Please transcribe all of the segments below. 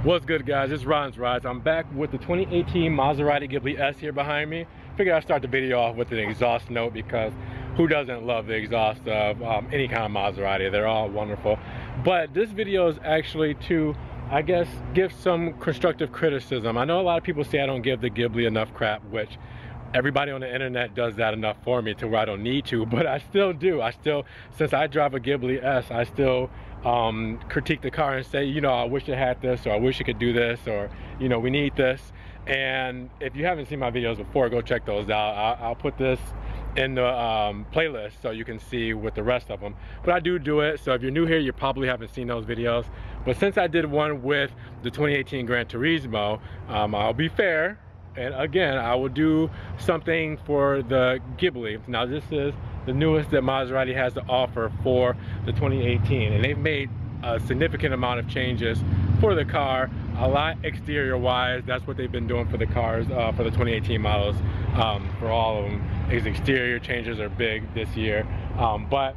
What's good, guys? It's Ron's Rides. I'm back with the 2018 Maserati Ghibli S here behind me. Figured I'd start the video off with an exhaust note because who doesn't love the exhaust of any kind of Maserati? They're all wonderful. But this video is actually to, I guess, give some constructive criticism. I know a lot of people say I don't give the Ghibli enough crap, which everybody on the internet does that enough for me to where I don't need to, but I still do. Since I drive a Ghibli S, I still critique the car and say, you know, I wish it had this, or I wish it could do this, or, you know, we need this. And if you haven't seen my videos before, go check those out. I'll put this in the playlist so you can see with the rest of them. But I do it, so if you're new here, you probably haven't seen those videos. But since I did one with the 2018 Gran Turismo, I'll be fair. And again, I will do something for the Ghibli. Now this is the newest that Maserati has to offer for the 2018. And they've made a significant amount of changes for the car. A lot exterior wise, that's what they've been doing for the cars, for the 2018 models. For all of them, these exterior changes are big this year. But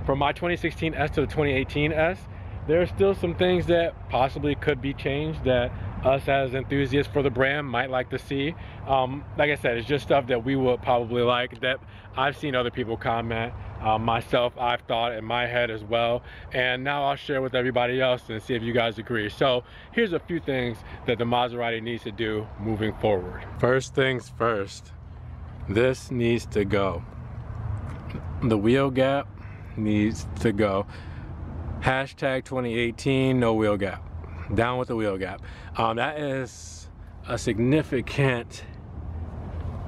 from my 2016 S to the 2018 S, there are still some things that possibly could be changed that us as enthusiasts for the brand might like to see. Like I said, it's just stuff that we would probably like, that I've seen other people comment. Myself, I've thought in my head as well, and now I'll share with everybody else and see if you guys agree. So here's a few things that the Maserati needs to do moving forward. First things first, this needs to go. The wheel gap needs to go. Hashtag 2018, no wheel gap. Down with the wheel gap. That is a significant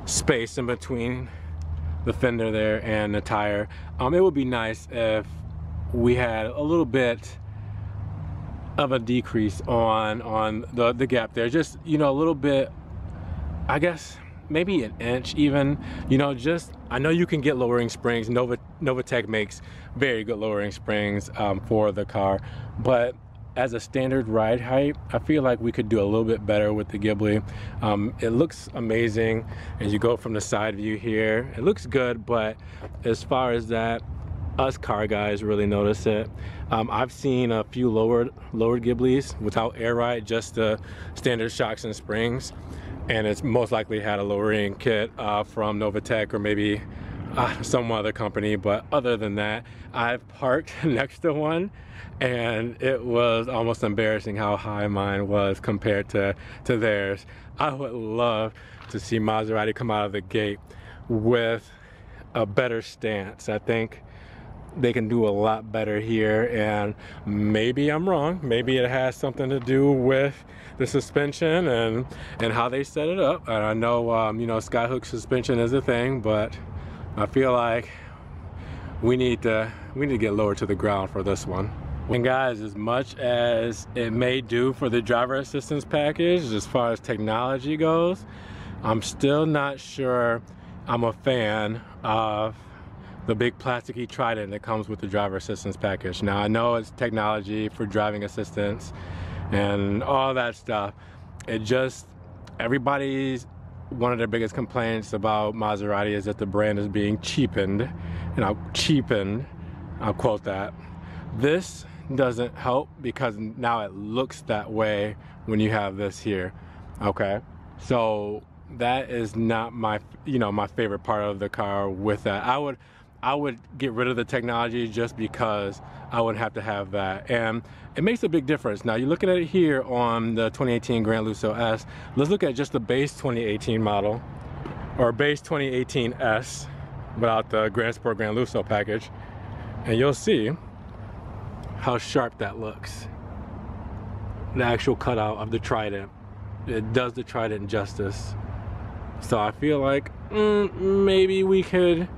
space in between the fender there and the tire. It would be nice if we had a little bit of a decrease on the gap there. Just, you know, a little bit, I guess maybe an inch even, you know. Just, I know you can get lowering springs. Novatech makes very good lowering springs for the car, but as a standard ride height, I feel like we could do a little bit better with the Ghibli. It looks amazing as you go from the side view here. It looks good, but as far as that, us car guys really notice it. I've seen a few lowered Ghiblis without air ride, just the standard shocks and springs, and it's most likely had a lowering kit from Novatech or maybe some other company. But other than that, I've parked next to one and it was almost embarrassing how high mine was compared to theirs. I would love to see Maserati come out of the gate with a better stance. I think they can do a lot better here, and maybe I'm wrong. Maybe it has something to do with the suspension and how they set it up. And I know you know, skyhook suspension is a thing, but I feel like we need to get lower to the ground for this one. And guys, as much as it may do for the driver assistance package as far as technology goes, I'm still not sure I'm a fan of the big plasticky trident that comes with the driver assistance package. Now I know it's technology for driving assistance and all that stuff. It just, everybody's, one of their biggest complaints about Maserati is that the brand is being cheapened, and I'll quote that. This doesn't help because now it looks that way when you have this here. Okay, so that is not my, you know, my favorite part of the car with that. I would get rid of the technology just because I wouldn't have to have that, and it makes a big difference. Now you're looking at it here on the 2018 Gran Lusso S. Let's look at just the base 2018 model, or base 2018 S without the Grand Sport Gran Lusso package, and you'll see how sharp that looks. The actual cutout of the trident, it does the trident justice. So I feel like maybe we could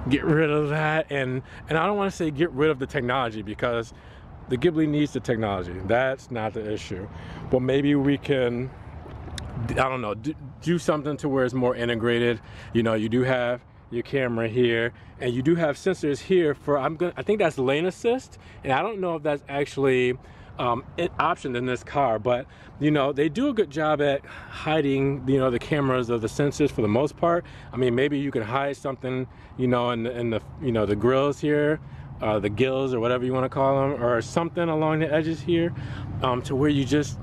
get rid of that, and I don't want to say get rid of the technology, because the Ghibli needs the technology. That's not the issue. But maybe we can, I don't know, do something to where it's more integrated. You know, you do have your camera here, and you do have sensors here for, I think that's lane assist, and I don't know if that's actually optioned in this car, but you know, they do a good job at hiding, you know, the cameras of the sensors for the most part. I mean, maybe you can hide something, you know, in the you know, the grills here, the gills or whatever you want to call them, or something along the edges here, to where you just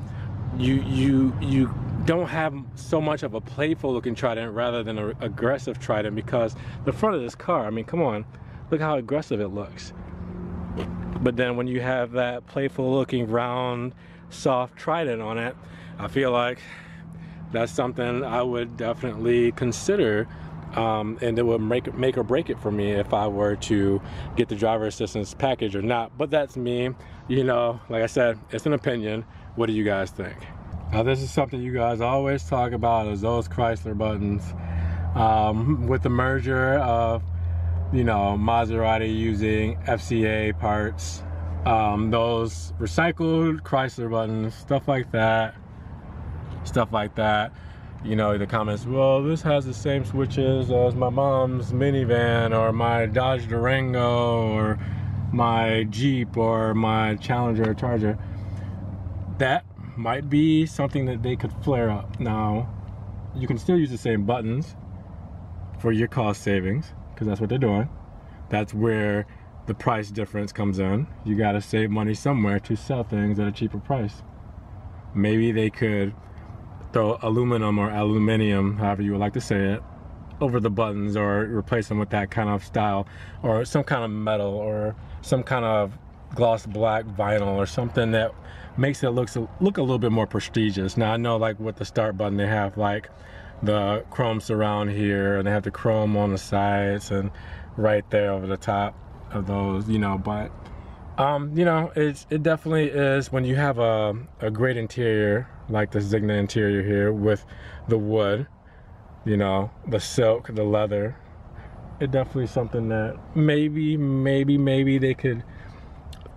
you don't have so much of a playful looking Trident rather than an aggressive Trident, because the front of this car, I mean, come on, look how aggressive it looks. But then when you have that playful looking round soft Trident on it, I feel like that's something I would definitely consider, and it would make or break it for me if I were to get the driver assistance package or not. But that's me, you know, like I said, it's an opinion. What do you guys think? Now this is something you guys always talk about, is those Chrysler buttons. With the merger of, you know, Maserati using FCA parts, those recycled Chrysler buttons, stuff like that. You know, the comments, well, this has the same switches as my mom's minivan or my Dodge Durango or my Jeep or my Challenger or Charger. That might be something that they could flare up. Now, you can still use the same buttons for your cost savings, because that's what they're doing. That's where the price difference comes in. You gotta save money somewhere to sell things at a cheaper price. Maybe they could throw aluminum or aluminium, however you would like to say it, over the buttons, or replace them with that kind of style, or some kind of metal, or some kind of gloss black vinyl, or something that makes it look a little bit more prestigious. Now I know, like with the start button, they have like the chrome surround here, and they have the chrome on the sides and right there over the top of those, you know. But you know, it definitely is, when you have a great interior like the Zegna interior here with the wood, you know, the silk, the leather, it definitely something that maybe they could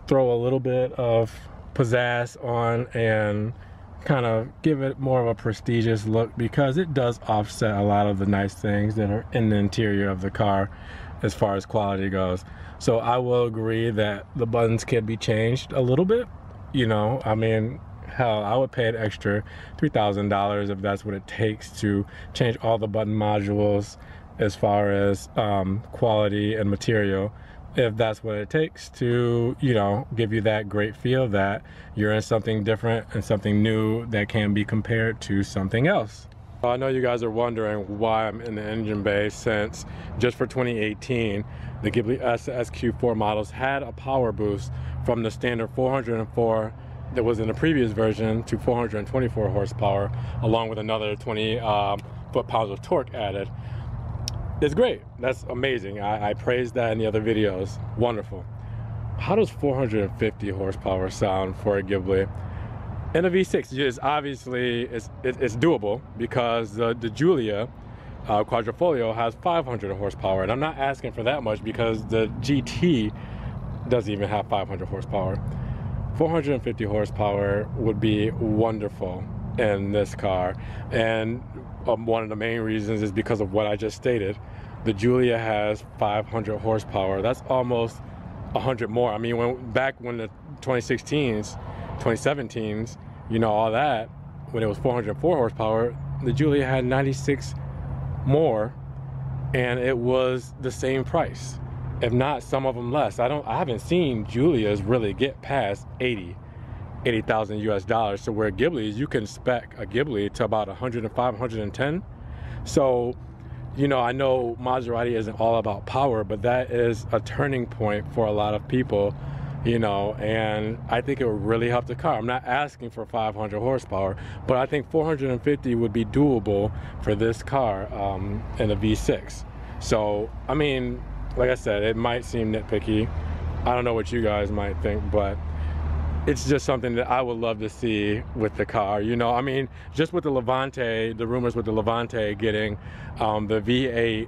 throw a little bit of pizzazz on and kind of give it more of a prestigious look, because it does offset a lot of the nice things that are in the interior of the car as far as quality goes. So I will agree that the buttons can be changed a little bit. You know, I mean, hell, I would pay an extra $3,000 if that's what it takes to change all the button modules as far as quality and material, if that's what it takes to, you know, give you that great feel that you're in something different and something new that can be compared to something else. I know you guys are wondering why I'm in the engine bay, since just for 2018, the Ghibli S SQ4 models had a power boost from the standard 404 that was in the previous version to 424 horsepower, along with another 20 foot-pounds of torque added. It's great. That's amazing. I praised that in the other videos. Wonderful. How does 450 horsepower sound for a Ghibli? And a V6 is obviously it's doable, because the Giulia Quadrifoglio has 500 horsepower, and I'm not asking for that much because the GT doesn't even have 500 horsepower. 450 horsepower would be wonderful in this car, and one of the main reasons is because of what I just stated. The Giulia has 500 horsepower. That's almost 100 more. I mean, back when the 2016s, 2017s, you know, all that, when it was 404 horsepower, the Giulia had 96 more, and it was the same price, if not some of them less. I haven't seen Giulias really get past 80,000 US dollars. So where Ghiblis, you can spec a Ghibli to about 105, 110. So, you know, I know Maserati isn't all about power, but that is a turning point for a lot of people, you know, and I think it would really help the car. I'm not asking for 500 horsepower, but I think 450 would be doable for this car in a V6. So, I mean, like I said, it might seem nitpicky. I don't know what you guys might think, but it's just something that I would love to see with the car. You know, I mean, just with the Levante, the rumors with the Levante getting the V8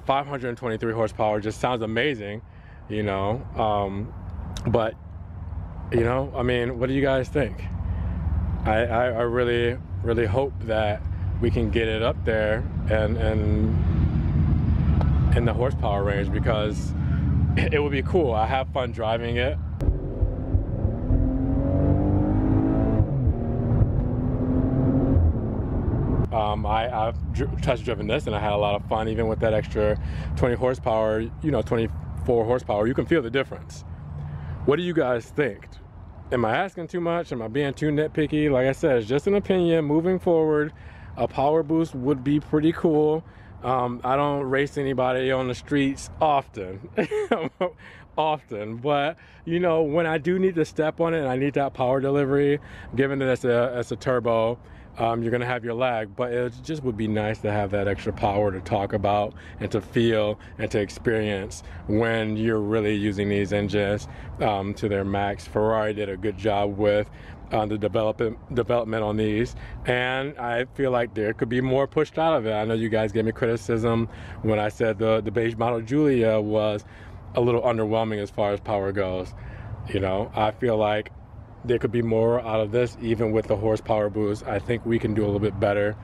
523 horsepower just sounds amazing, you know. But, you know, I mean, what do you guys think? I really, really hope that we can get it up there and in the horsepower range, because it would be cool. I have fun driving it. I've test driven this, and I had a lot of fun, even with that extra 20 horsepower, you know, 24 horsepower. You can feel the difference. What do you guys think? Am I asking too much? Am I being too nitpicky? Like I said, it's just an opinion. Moving forward, a power boost would be pretty cool. I don't race anybody on the streets often, but you know, when I do need to step on it and I need that power delivery, given that it's a turbo, you're gonna have your lag, but it just would be nice to have that extra power to talk about and to feel and to experience when you're really using these engines to their max. Ferrari did a good job with the development on these, and I feel like there could be more pushed out of it. I know you guys gave me criticism when I said the beige model Giulia was a little underwhelming as far as power goes. You know, I feel like there could be more out of this, even with the horsepower boost. I think we can do a little bit better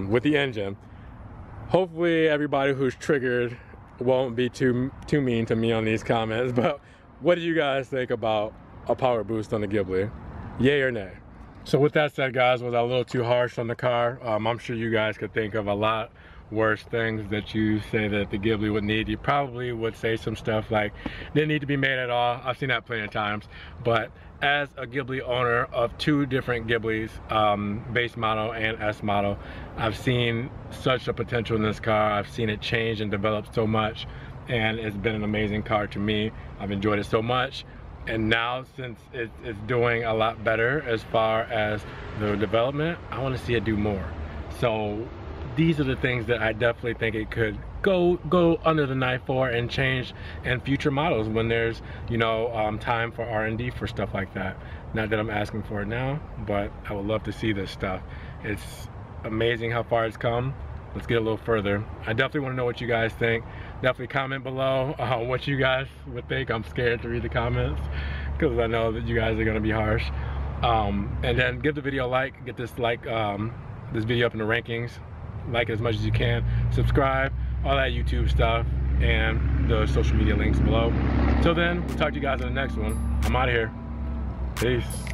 with the engine. Hopefully everybody who's triggered won't be too mean to me on these comments, but what do you guys think about a power boost on the Ghibli? Yay or nay? So with that said, guys, was I a little too harsh on the car? I'm sure you guys could think of a lot worse things that you say that the Ghibli would need. You probably would say some stuff like, didn't need to be made at all. I've seen that plenty of times. But as a Ghibli owner of two different Ghiblis, base model and S model, I've seen such a potential in this car. I've seen it change and develop so much, and it's been an amazing car to me. I've enjoyed it so much. And now, since it's doing a lot better as far as the development, I want to see it do more. So these are the things that I definitely think it could go under the knife for and change in future models when there's, you know, time for R&D for stuff like that. Not that I'm asking for it now, but I would love to see this stuff. It's amazing how far it's come. Let's get a little further. I definitely want to know what you guys think. Definitely comment below what you guys would think. I'm scared to read the comments because I know that you guys are going to be harsh. And then give the video a like. Get this this video up in the rankings. Like it as much as you can. Subscribe. All that YouTube stuff and the social media links below. Till then, we'll talk to you guys in the next one. I'm out of here. Peace.